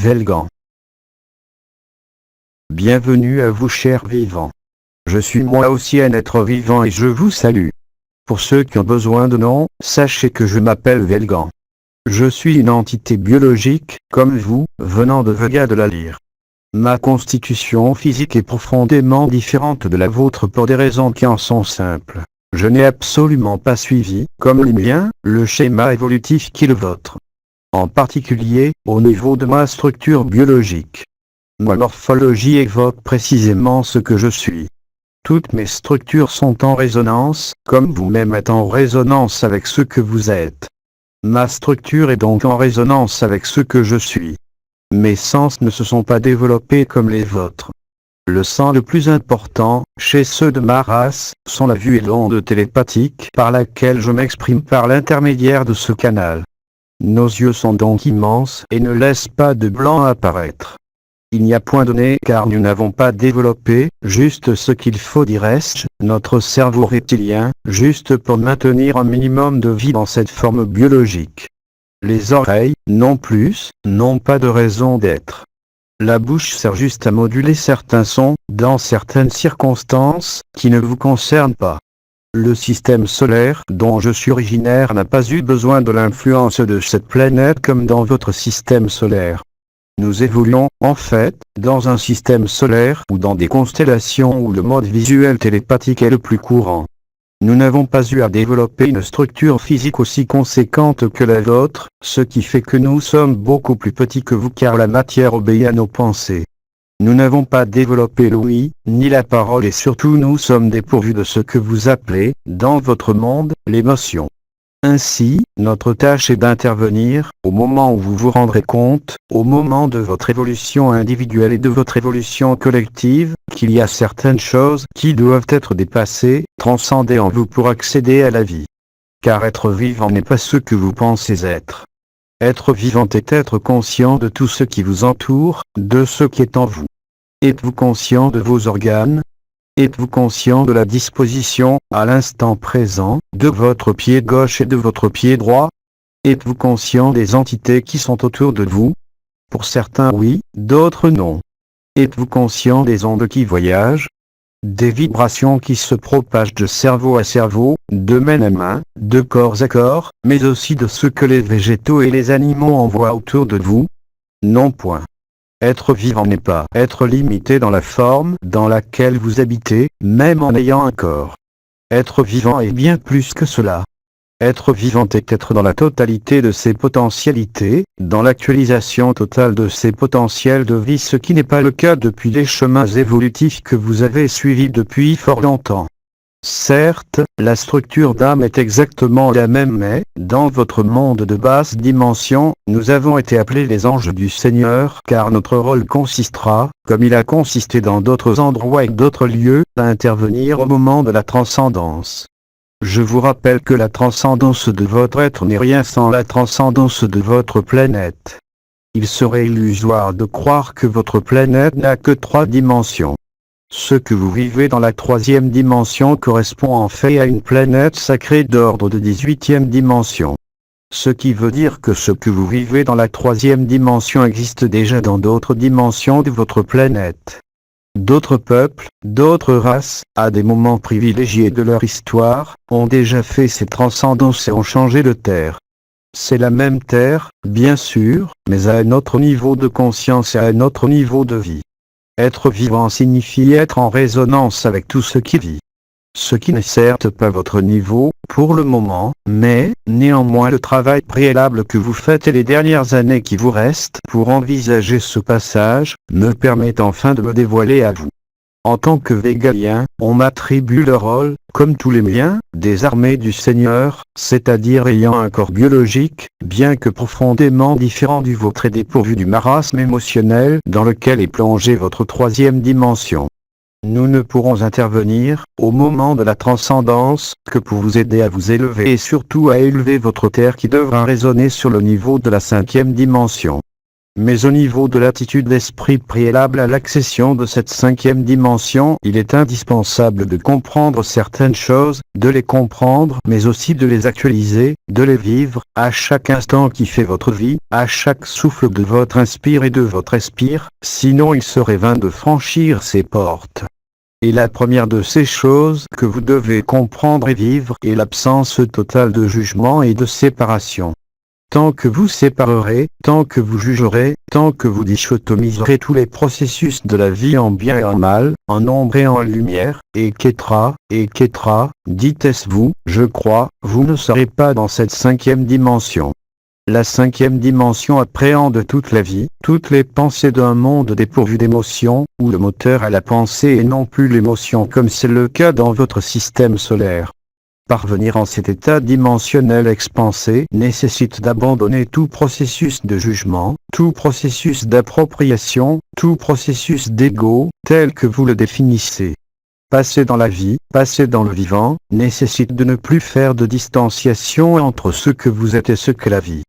Velgan. Bienvenue à vous chers vivants. Je suis moi aussi un être vivant et je vous salue. Pour ceux qui ont besoin de nom, sachez que je m'appelle Velgan. Je suis une entité biologique, comme vous, venant de Vega de la Lyre. Ma constitution physique est profondément différente de la vôtre pour des raisons qui en sont simples. Je n'ai absolument pas suivi, comme les miens, le schéma évolutif qui est le vôtre. En particulier, au niveau de ma structure biologique. Ma morphologie évoque précisément ce que je suis. Toutes mes structures sont en résonance, comme vous-même êtes en résonance avec ce que vous êtes. Ma structure est donc en résonance avec ce que je suis. Mes sens ne se sont pas développés comme les vôtres. Le sens le plus important, chez ceux de ma race, sont la vue et l'onde télépathique par laquelle je m'exprime par l'intermédiaire de ce canal. Nos yeux sont donc immenses et ne laissent pas de blanc apparaître. Il n'y a point de nez car nous n'avons pas développé, juste ce qu'il faut dirais-je, notre cerveau reptilien, juste pour maintenir un minimum de vie dans cette forme biologique. Les oreilles, non plus, n'ont pas de raison d'être. La bouche sert juste à moduler certains sons, dans certaines circonstances, qui ne vous concernent pas. Le système solaire dont je suis originaire n'a pas eu besoin de l'influence de cette planète comme dans votre système solaire. Nous évoluons, en fait, dans un système solaire ou dans des constellations où le mode visuel télépathique est le plus courant. Nous n'avons pas eu à développer une structure physique aussi conséquente que la vôtre, ce qui fait que nous sommes beaucoup plus petits que vous car la matière obéit à nos pensées. Nous n'avons pas développé l'ouïe, ni la parole et surtout nous sommes dépourvus de ce que vous appelez, dans votre monde, l'émotion. Ainsi, notre tâche est d'intervenir, au moment où vous vous rendrez compte, au moment de votre évolution individuelle et de votre évolution collective, qu'il y a certaines choses qui doivent être dépassées, transcendées en vous pour accéder à la vie. Car être vivant n'est pas ce que vous pensez être. Être vivant est être conscient de tout ce qui vous entoure, de ce qui est en vous. Êtes-vous conscient de vos organes ? Êtes-vous conscient de la disposition, à l'instant présent, de votre pied gauche et de votre pied droit ? Êtes-vous conscient des entités qui sont autour de vous ? Pour certains oui, d'autres non. Êtes-vous conscient des ondes qui voyagent ? Des vibrations qui se propagent de cerveau à cerveau, de main à main, de corps à corps, mais aussi de ce que les végétaux et les animaux envoient autour de vous ? Non point. Être vivant n'est pas être limité dans la forme dans laquelle vous habitez, même en ayant un corps. Être vivant est bien plus que cela. Être vivant est être dans la totalité de ses potentialités, dans l'actualisation totale de ses potentiels de vie, ce qui n'est pas le cas depuis les chemins évolutifs que vous avez suivis depuis fort longtemps. Certes, la structure d'âme est exactement la même mais, dans votre monde de basse dimension, nous avons été appelés les anges du Seigneur car notre rôle consistera, comme il a consisté dans d'autres endroits et d'autres lieux, à intervenir au moment de la transcendance. Je vous rappelle que la transcendance de votre être n'est rien sans la transcendance de votre planète. Il serait illusoire de croire que votre planète n'a que 3 dimensions. Ce que vous vivez dans la 3e dimension correspond en fait à une planète sacrée d'ordre de 18e dimension. Ce qui veut dire que ce que vous vivez dans la 3e dimension existe déjà dans d'autres dimensions de votre planète. D'autres peuples, d'autres races, à des moments privilégiés de leur histoire, ont déjà fait ces transcendances et ont changé de terre. C'est la même terre, bien sûr, mais à un autre niveau de conscience et à un autre niveau de vie. Être vivant signifie être en résonance avec tout ce qui vit. Ce qui n'est certes pas votre niveau, pour le moment, mais, néanmoins le travail préalable que vous faites et les dernières années qui vous restent pour envisager ce passage, me permettent enfin de me dévoiler à vous. En tant que végalien, on m'attribue le rôle, comme tous les miens, des armées du Seigneur, c'est-à-dire ayant un corps biologique, bien que profondément différent du vôtre et dépourvu du marasme émotionnel dans lequel est plongée votre 3e dimension. Nous ne pourrons intervenir, au moment de la transcendance, que pour vous aider à vous élever et surtout à élever votre terre qui devra résonner sur le niveau de la 5e dimension. Mais au niveau de l'attitude d'esprit préalable à l'accession de cette cinquième dimension, il est indispensable de comprendre certaines choses, de les comprendre, mais aussi de les actualiser, de les vivre, à chaque instant qui fait votre vie, à chaque souffle de votre inspire et de votre expire, sinon il serait vain de franchir ces portes. Et la première de ces choses que vous devez comprendre et vivre est l'absence totale de jugement et de séparation. Tant que vous séparerez, tant que vous jugerez, tant que vous dichotomiserez tous les processus de la vie en bien et en mal, en ombre et en lumière, etc., dites-vous, je crois, vous ne serez pas dans cette cinquième dimension. La cinquième dimension appréhende toute la vie, toutes les pensées d'un monde dépourvu d'émotions, où le moteur est la pensée et non plus l'émotion comme c'est le cas dans votre système solaire. Parvenir en cet état dimensionnel expansé nécessite d'abandonner tout processus de jugement, tout processus d'appropriation, tout processus d'ego, tel que vous le définissez. Passer dans la vie, passer dans le vivant, nécessite de ne plus faire de distanciation entre ce que vous êtes et ce qu'est la vie.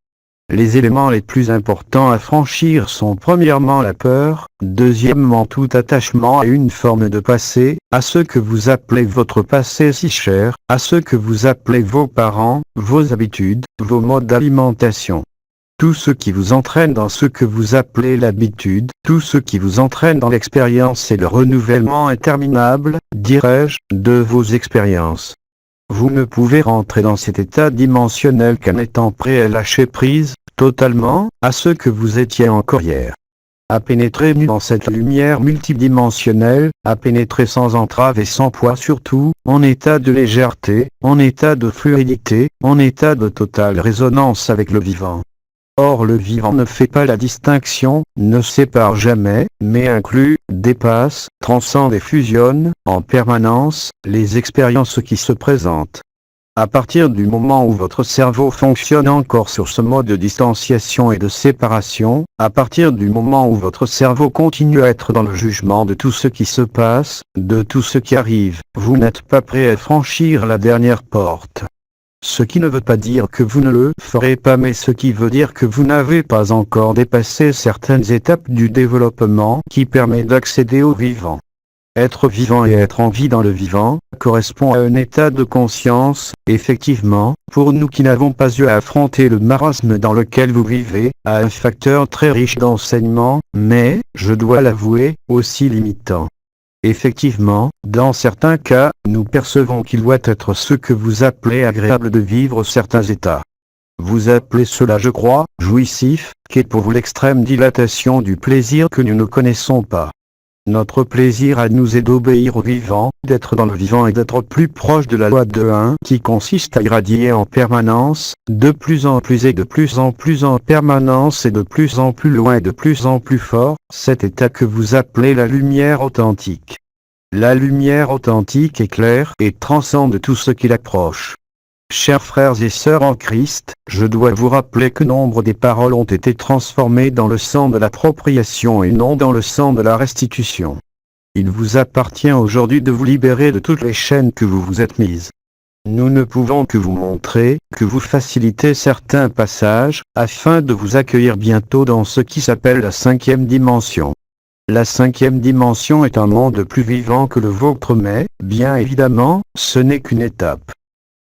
Les éléments les plus importants à franchir sont premièrement la peur, deuxièmement tout attachement à une forme de passé, à ce que vous appelez votre passé si cher, à ce que vous appelez vos parents, vos habitudes, vos modes d'alimentation. Tout ce qui vous entraîne dans ce que vous appelez l'habitude, tout ce qui vous entraîne dans l'expérience et le renouvellement interminable, dirais-je, de vos expériences. Vous ne pouvez rentrer dans cet état dimensionnel qu'en étant prêt à lâcher prise, totalement, à ce que vous étiez encore hier. À pénétrer nu dans cette lumière multidimensionnelle, à pénétrer sans entrave et sans poids surtout, en état de légèreté, en état de fluidité, en état de totale résonance avec le vivant. Or le vivant ne fait pas la distinction, ne sépare jamais, mais inclut, dépasse, transcende et fusionne, en permanence, les expériences qui se présentent. À partir du moment où votre cerveau fonctionne encore sur ce mode de distanciation et de séparation, à partir du moment où votre cerveau continue à être dans le jugement de tout ce qui se passe, de tout ce qui arrive, vous n'êtes pas prêt à franchir la dernière porte. Ce qui ne veut pas dire que vous ne le ferez pas, mais ce qui veut dire que vous n'avez pas encore dépassé certaines étapes du développement qui permet d'accéder au vivant. Être vivant et être en vie dans le vivant correspond à un état de conscience, effectivement, pour nous qui n'avons pas eu à affronter le marasme dans lequel vous vivez, à un facteur très riche d'enseignement, mais, je dois l'avouer, aussi limitant. Effectivement, dans certains cas, nous percevons qu'il doit être ce que vous appelez agréable de vivre certains états. Vous appelez cela, je crois, jouissif, qu'est pour vous l'extrême dilatation du plaisir que nous ne connaissons pas. Notre plaisir à nous est d'obéir au vivant, d'être dans le vivant et d'être plus proche de la loi de 1 qui consiste à irradier en permanence, de plus en plus et de plus en plus en permanence et de plus en plus loin et de plus en plus fort, cet état que vous appelez la lumière authentique. La lumière authentique est claire et transcende tout ce qui l'approche. Chers frères et sœurs en Christ, je dois vous rappeler que nombre des paroles ont été transformées dans le sang de l'appropriation et non dans le sang de la restitution. Il vous appartient aujourd'hui de vous libérer de toutes les chaînes que vous vous êtes mises. Nous ne pouvons que vous montrer, que vous faciliter certains passages, afin de vous accueillir bientôt dans ce qui s'appelle la cinquième dimension. La cinquième dimension est un monde plus vivant que le vôtre, mais, bien évidemment, ce n'est qu'une étape.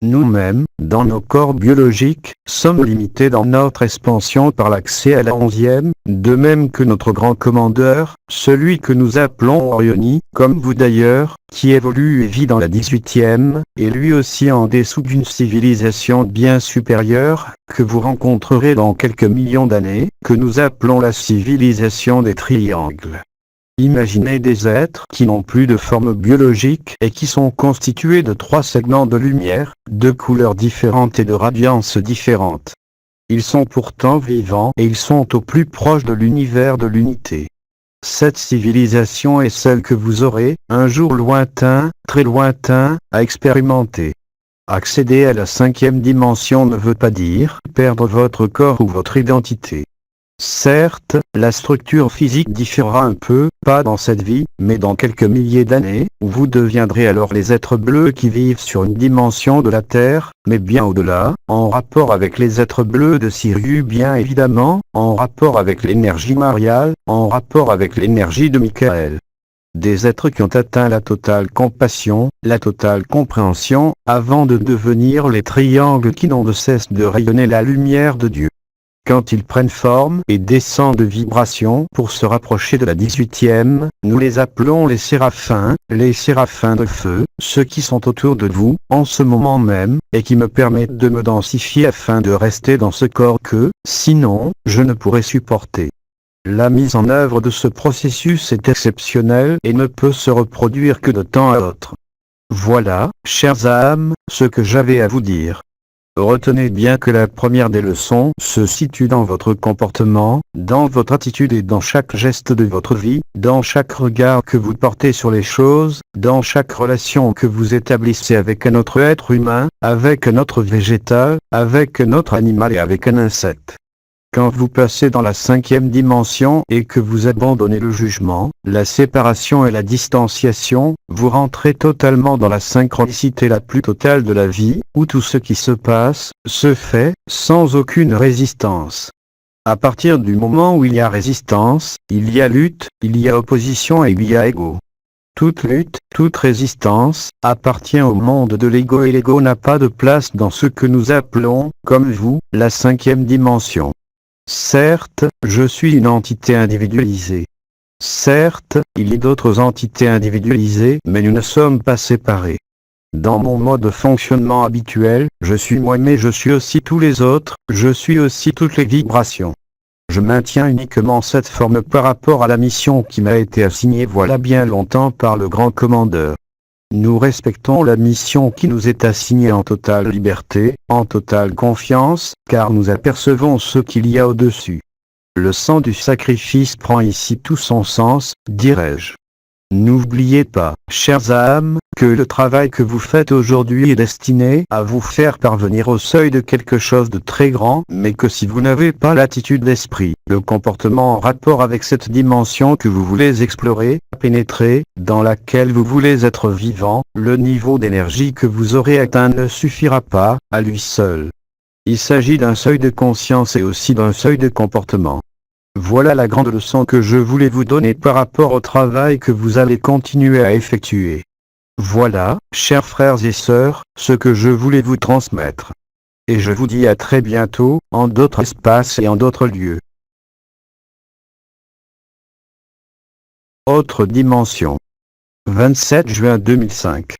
Nous-mêmes, dans nos corps biologiques, sommes limités dans notre expansion par l'accès à la 11e, de même que notre grand commandeur, celui que nous appelons Orioni, comme vous d'ailleurs, qui évolue et vit dans la 18e, et lui aussi en dessous d'une civilisation bien supérieure, que vous rencontrerez dans quelques millions d'années, que nous appelons la civilisation des triangles. Imaginez des êtres qui n'ont plus de forme biologique et qui sont constitués de 3 segments de lumière, de couleurs différentes et de radiances différentes. Ils sont pourtant vivants et ils sont au plus proche de l'univers de l'unité. Cette civilisation est celle que vous aurez, un jour lointain, très lointain, à expérimenter. Accéder à la 5e dimension ne veut pas dire perdre votre corps ou votre identité. Certes, la structure physique différera un peu, pas dans cette vie, mais dans quelques milliers d'années, où vous deviendrez alors les êtres bleus qui vivent sur une dimension de la Terre, mais bien au-delà, en rapport avec les êtres bleus de Sirius bien évidemment, en rapport avec l'énergie mariale, en rapport avec l'énergie de Michael. Des êtres qui ont atteint la totale compassion, la totale compréhension, avant de devenir les triangles qui n'ont de cesse de rayonner la lumière de Dieu. Quand ils prennent forme et descendent de vibration pour se rapprocher de la 18e, nous les appelons les séraphins de feu, ceux qui sont autour de vous, en ce moment même, et qui me permettent de me densifier afin de rester dans ce corps que, sinon, je ne pourrais supporter. La mise en œuvre de ce processus est exceptionnelle et ne peut se reproduire que de temps à autre. Voilà, chères âmes, ce que j'avais à vous dire. Retenez bien que la première des leçons se situe dans votre comportement, dans votre attitude et dans chaque geste de votre vie, dans chaque regard que vous portez sur les choses, dans chaque relation que vous établissez avec un autre être humain, avec un autre végétal, avec un autre animal et avec un insecte. Quand vous passez dans la 5e dimension et que vous abandonnez le jugement, la séparation et la distanciation, vous rentrez totalement dans la synchronicité la plus totale de la vie, où tout ce qui se passe, se fait, sans aucune résistance. À partir du moment où il y a résistance, il y a lutte, il y a opposition et il y a ego. Toute lutte, toute résistance, appartient au monde de l'ego et l'ego n'a pas de place dans ce que nous appelons, comme vous, la 5e dimension. Certes, je suis une entité individualisée. Certes, il y a d'autres entités individualisées, mais nous ne sommes pas séparés. Dans mon mode de fonctionnement habituel, je suis moi mais je suis aussi tous les autres, je suis aussi toutes les vibrations. Je maintiens uniquement cette forme par rapport à la mission qui m'a été assignée voilà bien longtemps par le grand commandeur. Nous respectons la mission qui nous est assignée en totale liberté, en totale confiance, car nous apercevons ce qu'il y a au-dessus. Le sang du sacrifice prend ici tout son sens, dirais-je. N'oubliez pas, chères âmes, que le travail que vous faites aujourd'hui est destiné à vous faire parvenir au seuil de quelque chose de très grand, mais que si vous n'avez pas l'attitude d'esprit, le comportement en rapport avec cette dimension que vous voulez explorer, pénétrer, dans laquelle vous voulez être vivant, le niveau d'énergie que vous aurez atteint ne suffira pas, à lui seul. Il s'agit d'un seuil de conscience et aussi d'un seuil de comportement. Voilà la grande leçon que je voulais vous donner par rapport au travail que vous allez continuer à effectuer. Voilà, chers frères et sœurs, ce que je voulais vous transmettre. Et je vous dis à très bientôt, en d'autres espaces et en d'autres lieux. Autre dimension. 27 juin 2005.